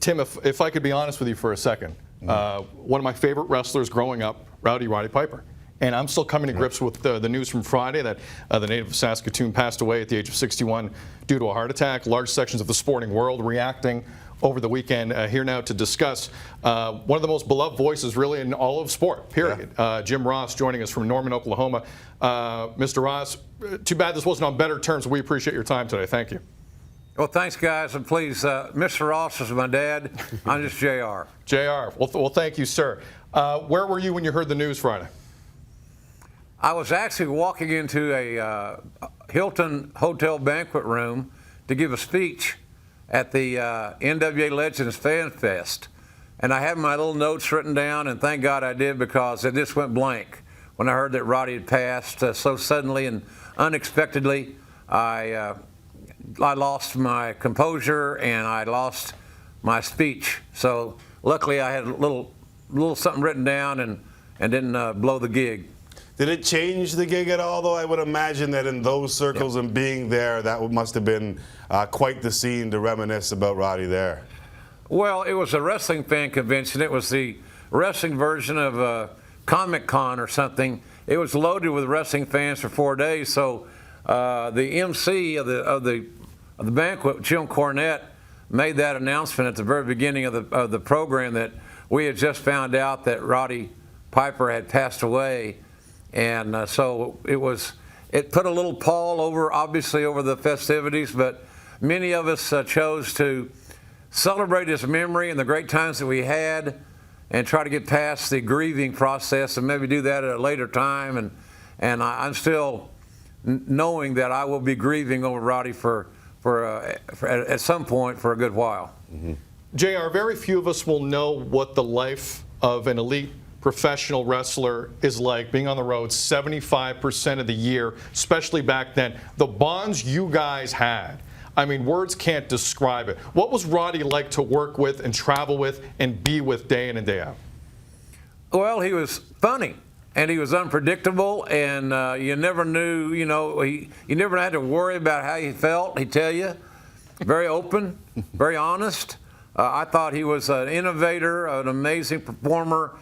Tim, if I could be honest with you for a second, one of my favorite wrestlers growing up, Rowdy Roddy Piper. And I'm still coming to grips with the news from Friday that the native of Saskatoon passed away at the age of 61 due to a heart attack. Large sections of the sporting world reacting over the weekend. Here now to discuss one of the most beloved voices really in all of sport, period. Yeah. Jim Ross joining us from Norman, Oklahoma. Mr. Ross, too bad this wasn't on better terms. We appreciate your time today. Thank you. Well, thanks, guys. And please, Mr. Ross is my dad. I'm just JR. JR. Well, thank you, sir. Where were you when you heard the news Friday? I was actually walking into a Hilton Hotel banquet room to give a speech at the NWA Legends Fan Fest. And I had my little notes written down, and thank God I did, because it just went blank when I heard that Roddy had passed so suddenly and unexpectedly. I lost my composure and I lost my speech. So luckily I had a little something written down and didn't blow the gig. Did it change the gig at all, though? I would imagine that in those circles and being there, that must have been quite the scene to reminisce about Roddy there. Well, it was a wrestling fan convention. It was the wrestling version of Comic Con or something. It was loaded with wrestling fans for 4 days. So the MC of the banquet, Jim Cornette, made that announcement at the very beginning of the program that we had just found out that Roddy Piper had passed away. And so it put a little pall obviously over the festivities, but many of us chose to celebrate his memory and the great times that we had and try to get past the grieving process and maybe do that at a later time. And I'm still knowing that I will be grieving over Roddy for at some point for a good while. Mm-hmm. JR, very few of us will know what the life of an elite professional wrestler is like, being on the road 75% of the year, especially back then. The bonds you guys had, I mean, words can't describe it. What was Roddy like to work with and travel with and be with day in and day out? Well, he was funny and he was unpredictable, and you never knew, you never had to worry about how he felt. He'd tell you. Very open, very honest. I thought he was an innovator, an amazing performer.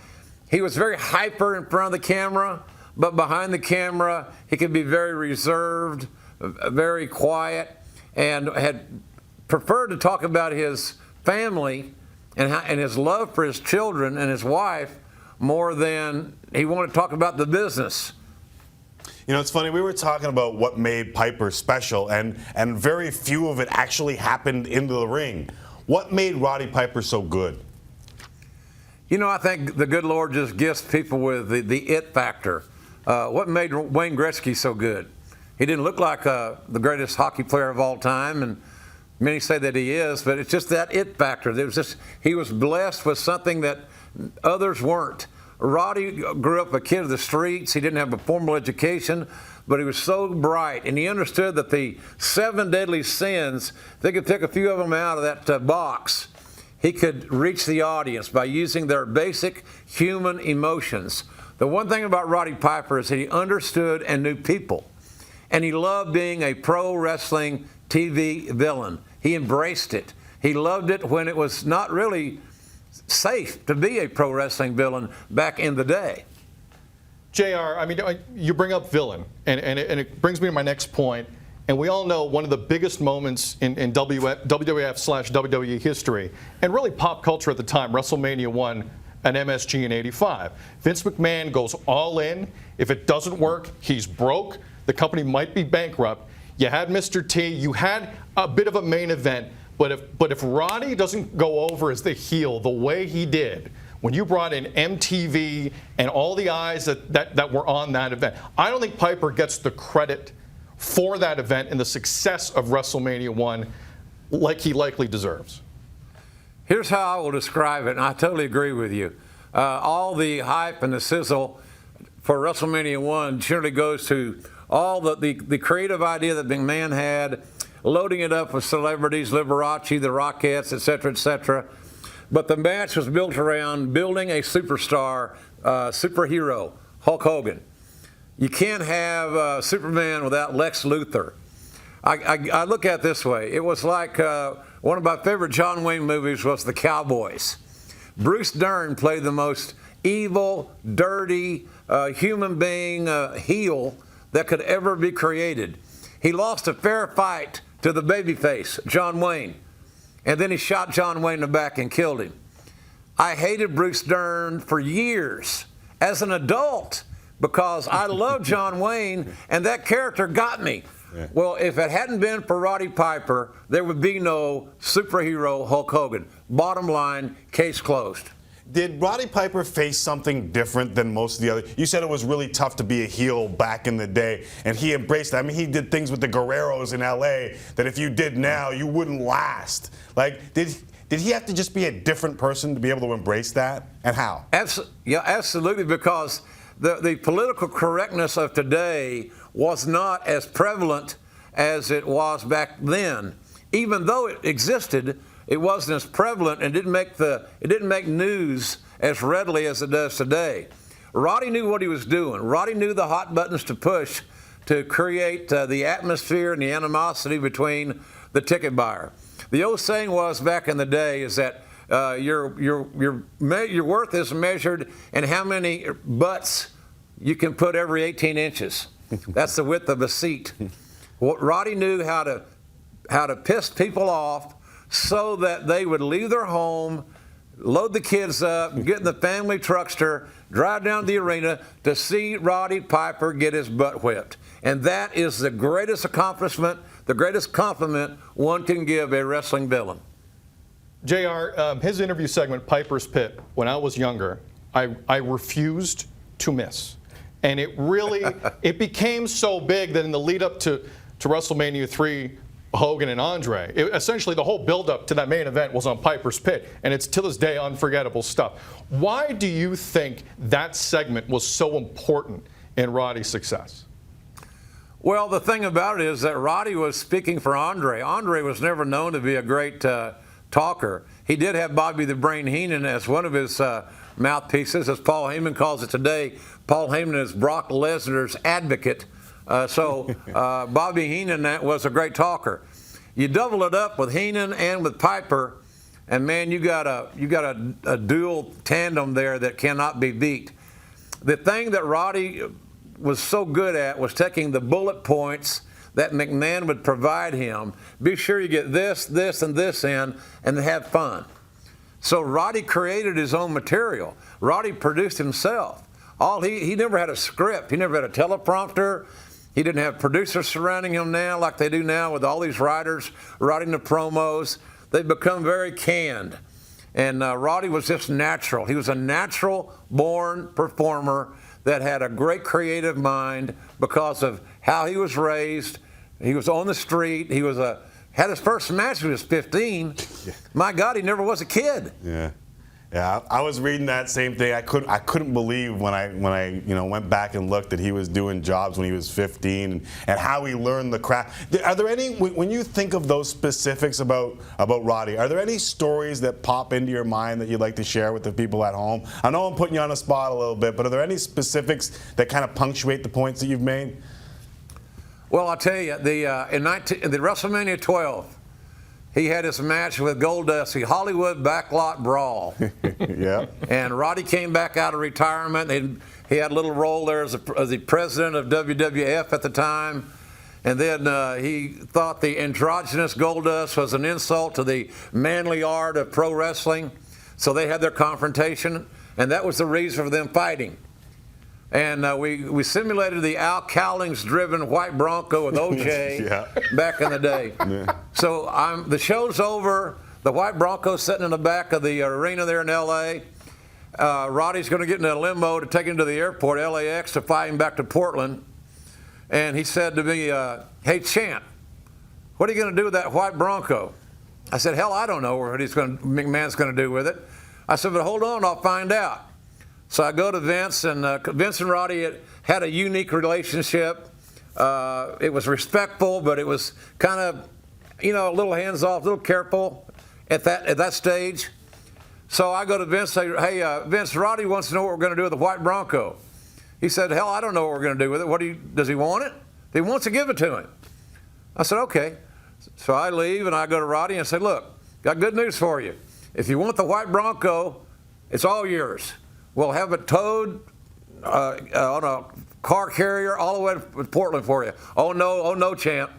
He was very hyper in front of the camera, but behind the camera, he could be very reserved, very quiet, and had preferred to talk about his family and his love for his children and his wife more than he wanted to talk about the business. You know, it's funny, we were talking about what made Piper special, and very few of it actually happened into the ring. What made Roddy Piper so good? You know, I think the good Lord just gifts people with the it factor. What made Wayne Gretzky so good? He didn't look like the greatest hockey player of all time, and many say that he is, but it's just that it factor. He was blessed with something that others weren't. Roddy grew up a kid of the streets. He didn't have a formal education, but he was so bright, and he understood that the 7 deadly sins, if they could pick a few of them out of that box, he could reach the audience by using their basic human emotions. The one thing about Roddy Piper is that he understood and knew people, and he loved being a pro wrestling TV villain. He embraced it. He loved it when it was not really safe to be a pro wrestling villain back in the day. JR, I mean, you bring up villain, and it brings me to my next point. And we all know one of the biggest moments in WWF/WWE history, and really pop culture at the time, WrestleMania 1 at MSG in '85. Vince McMahon goes all in. If it doesn't work, he's broke. The company might be bankrupt. You had Mr. T. You had a bit of a main event. But if Roddy doesn't go over as the heel the way he did, when you brought in MTV and all the eyes that were on that event, I don't think Piper gets the credit for that event and the success of WrestleMania 1 like he likely deserves. Here's how I will describe it, and I totally agree with you. All the hype and the sizzle for WrestleMania 1 generally goes to all the creative idea that McMahon had, loading it up with celebrities, Liberace, the Rockettes, et cetera, but the match was built around building a superstar, superhero, Hulk Hogan. You can't have Superman without Lex Luthor. I look at it this way. It was like one of my favorite John Wayne movies was The Cowboys. Bruce Dern played the most evil, dirty human being heel that could ever be created. He lost a fair fight to the babyface, John Wayne, and then he shot John Wayne in the back and killed him. I hated Bruce Dern for years as an adult because I loved John Wayne, and that character got me. Yeah. Well, if it hadn't been for Roddy Piper, there would be no superhero Hulk Hogan. Bottom line, case closed. Did Roddy Piper face something different than most of the other? You said it was really tough to be a heel back in the day, and he embraced that. I mean, he did things with the Guerreros in L.A. that if you did now, you wouldn't last. Like, did he have to just be a different person to be able to embrace that, and how? Yeah, absolutely, because the political correctness of today was not as prevalent as it was back then. Even though it existed, it wasn't as prevalent and it didn't make news as readily as it does today. Roddy knew what he was doing. Roddy knew the hot buttons to push to create the atmosphere and the animosity between the ticket buyer. The old saying was back in the day is that your worth is measured in how many butts you can put every 18 inches. That's the width of a seat. Roddy knew how to piss people off so that they would leave their home, load the kids up, get in the family truckster, drive down to the arena to see Roddy Piper get his butt whipped. And that is the greatest accomplishment, the greatest compliment one can give a wrestling villain. JR, his interview segment, Piper's Pit, when I was younger, I refused to miss. And it really, it became so big that in the lead up to WrestleMania 3, Hogan and Andre, essentially the whole buildup to that main event was on Piper's Pit, and it's to this day unforgettable stuff. Why do you think that segment was so important in Roddy's success? Well, the thing about it is that Roddy was speaking for Andre. Andre was never known to be a great talker. He did have Bobby the Brain Heenan as one of his mouthpieces, as Paul Heyman calls it today. Paul Heyman is Brock Lesnar's advocate. So Bobby Heenan was a great talker. You double it up with Heenan and with Piper, and man, you got a dual tandem there that cannot be beat. The thing that Roddy was so good at was taking the bullet points that McMahon would provide him. Be sure you get this, this, and this in, and have fun. So Roddy created his own material. Roddy produced himself. He never had a script. He never had a teleprompter. He didn't have producers surrounding him now like they do now with all these writers writing the promos. They've become very canned. And Roddy was just natural. He was a natural-born performer that had a great creative mind because of how he was raised. He was on the street. He had his first match when he was 15. Yeah. My God, he never was a kid. Yeah. Yeah, I was reading that same thing. I couldn't believe when I went back and looked that he was doing jobs when he was 15 and how he learned the craft. Are there any, when you think of those specifics about Roddy, are there any stories that pop into your mind that you'd like to share with the people at home? I know I'm putting you on the spot a little bit, but are there any specifics that kind of punctuate the points that you've made? Well, I'll tell you, in the WrestleMania 12. He had his match with Goldust, the Hollywood Backlot Brawl. Yeah. And Roddy came back out of retirement. He had a little role there as the president of WWF at the time. And then he thought the androgynous Goldust was an insult to the manly art of pro wrestling. So they had their confrontation, and that was the reason for them fighting. And we simulated the Al Cowlings-driven white Bronco with OJ back in the day. Yeah. So the show's over. The white Bronco's sitting in the back of the arena there in L.A. Roddy's going to get in a limo to take him to the airport, LAX, to fly him back to Portland. And he said to me, "Hey, Champ, what are you going to do with that white Bronco?" I said, "Hell, I don't know what McMahon's going to do with it." I said, "But hold on, I'll find out." So I go to Vince, and Vince and Roddy had a unique relationship. It was respectful, but it was kind of, a little hands-off, a little careful at that stage. So I go to Vince and say, "Hey, Vince, Roddy wants to know what we're going to do with the white Bronco." He said, "Hell, I don't know what we're going to do with it. Does he want it? If he wants to, give it to him." I said, "Okay." So I leave, and I go to Roddy and say, "Look, got good news for you. If you want the white Bronco, it's all yours. We'll have it towed on a car carrier all the way to Portland for you. Oh no, champ.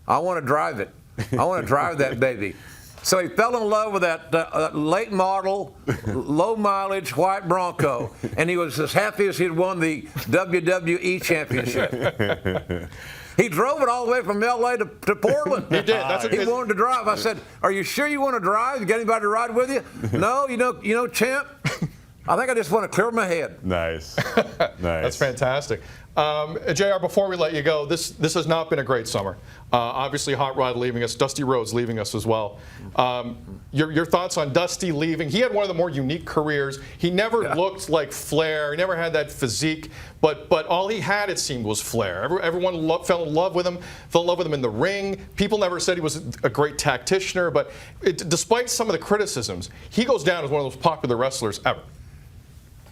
I want to drive it. I want to drive that baby. So he fell in love with that late model, low mileage white Bronco, and he was as happy as he'd won the WWE championship. He drove it all the way from L.A. to Portland. He did. He wanted to drive. I said, "Are you sure you want to drive? You got anybody to ride with you?" No, you know, champ. I think I just want to clear my head. Nice. That's fantastic. JR, before we let you go, this has not been a great summer. Obviously, Hot Rod leaving us, Dusty Rhodes leaving us as well. Your thoughts on Dusty leaving? He had one of the more unique careers. He never looked like Flair. He never had that physique, but all he had, it seemed, was flair. Everyone fell in love with him in the ring. People never said he was a great tacticianer, but despite some of the criticisms, he goes down as one of the most popular wrestlers ever.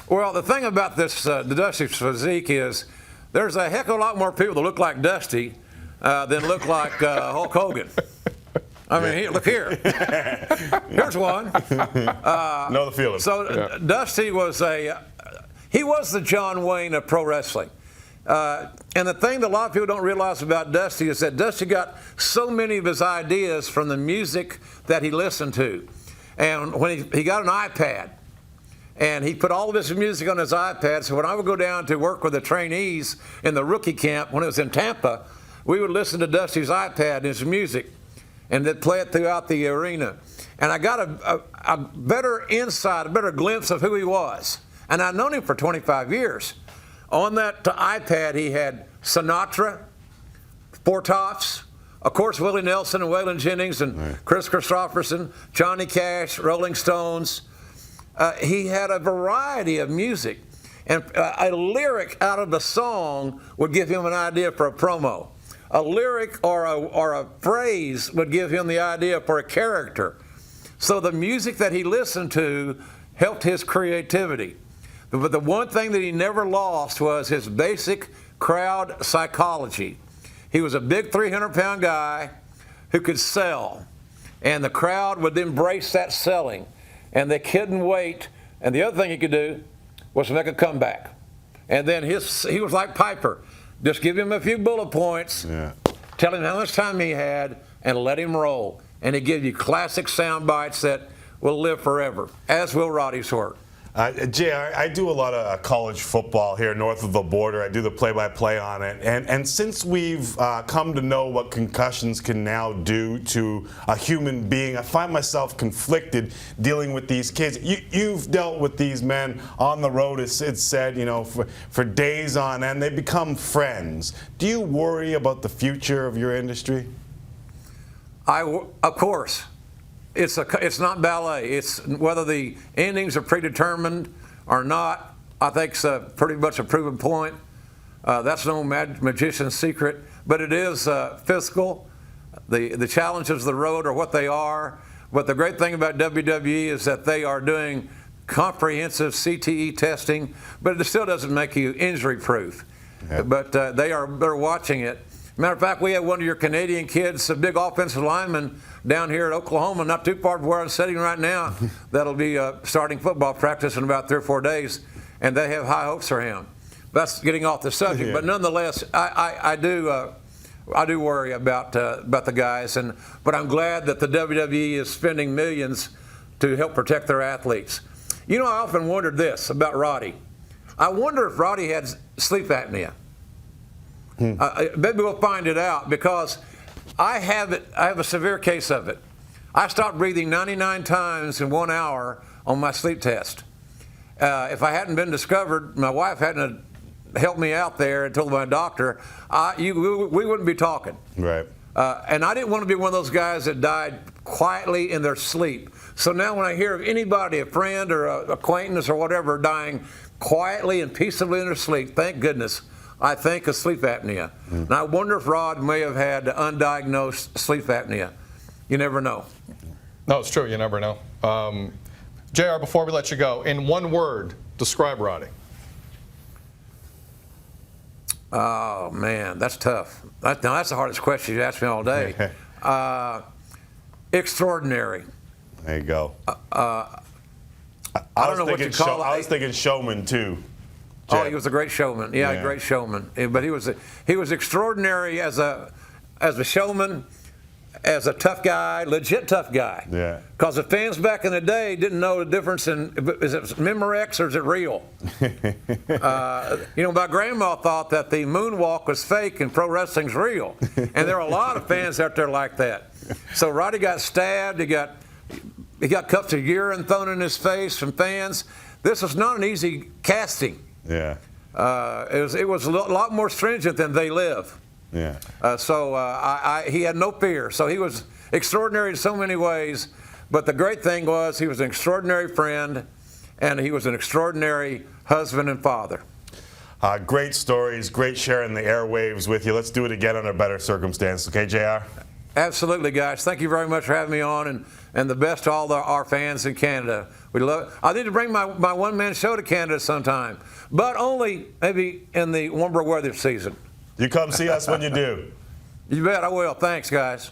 Well, the thing about this, the Dusty's physique is there's a heck of a lot more people that look like Dusty than look like Hulk Hogan. I mean, look here. Here's one. Know the feeling. So Dusty was he was the John Wayne of pro wrestling. And the thing that a lot of people don't realize about Dusty is that Dusty got so many of his ideas from the music that he listened to. And when he got an iPad, and he put all of his music on his iPad, so when I would go down to work with the trainees in the rookie camp when it was in Tampa, we would listen to Dusty's iPad and his music, and they'd play it throughout the arena. And I got a better insight, a better glimpse of who he was. And I'd known him for 25 years. On that iPad, he had Sinatra, Four Tops, of course, Willie Nelson and Waylon Jennings and Chris Christopherson, Johnny Cash, Rolling Stones. He had a variety of music, and a lyric out of the song would give him an idea for a promo. A lyric or a phrase would give him the idea for a character. So the music that he listened to helped his creativity. But the one thing that he never lost was his basic crowd psychology. He was a big 300-pound guy who could sell, and the crowd would embrace that selling. And they couldn't wait. And the other thing he could do was to make a comeback. And then he was like Piper. Just give him a few bullet points, tell him how much time he had, and let him roll. And he'd give you classic sound bites that will live forever, as will Roddy's work. Jay, I do a lot of college football here north of the border. I do the play-by-play on it. And since we've come to know what concussions can now do to a human being, I find myself conflicted dealing with these kids. You've dealt with these men on the road, as Sid said, for days on end. They become friends. Do you worry about the future of your industry? Of course. It's not ballet. It's whether the endings are predetermined or not. I think it's pretty much a proven point. That's no magician's secret, but it is physical. The challenges of the road are what they are. But the great thing about WWE is that they are doing comprehensive CTE testing, but it still doesn't make you injury-proof. Yep. But they're watching it. Matter of fact, we have one of your Canadian kids, a big offensive lineman down here at Oklahoma, not too far from where I'm sitting right now, that'll be starting football practice in about 3 or 4 days, and they have high hopes for him. That's getting off the subject, but nonetheless, I do worry about the guys, but I'm glad that the WWE is spending millions to help protect their athletes. I often wondered this about Roddy. I wonder if Roddy had sleep apnea. Maybe we'll find it out, because I have a severe case of it. I stopped breathing 99 times in 1 hour on my sleep test. If I hadn't been discovered, my wife hadn't helped me out there and told my doctor, we wouldn't be talking. Right. And I didn't want to be one of those guys that died quietly in their sleep. So now when I hear of anybody, a friend or an acquaintance or whatever, dying quietly and peaceably in their sleep, thank goodness, I think of sleep apnea. And I wonder if Rod may have had undiagnosed sleep apnea. You never know. No, it's true. You never know. JR, before we let you go, in one word, describe Roddy. Oh, man, that's tough. That's the hardest question you asked me all day. Extraordinary. There you go. I don't know what you call it. I was thinking showman too. Oh, he was a great showman. Yeah, Yeah. a great showman. But he was extraordinary as a showman, as a tough guy, legit tough guy. Yeah. Because the fans back in the day didn't know the difference in, is it Memorex or is it real? My grandma thought that the moonwalk was fake and pro wrestling's real. And there are a lot of fans out there like that. So Roddy got stabbed. He got cups of urine thrown in his face from fans. This was not an easy casting. Yeah. It was a lot more stringent than They Live. Yeah. He had no fear. So he was extraordinary in so many ways. But the great thing was he was an extraordinary friend, and he was an extraordinary husband and father. Great stories, great sharing the airwaves with you. Let's do it again under better circumstances. Okay, JR? Absolutely, guys. Thank you very much for having me on, and the best to all our fans in Canada. We love. I need to bring my one-man show to Canada sometime, but only maybe in the warmer weather season. You come see us when you do. You bet I will. Thanks, guys.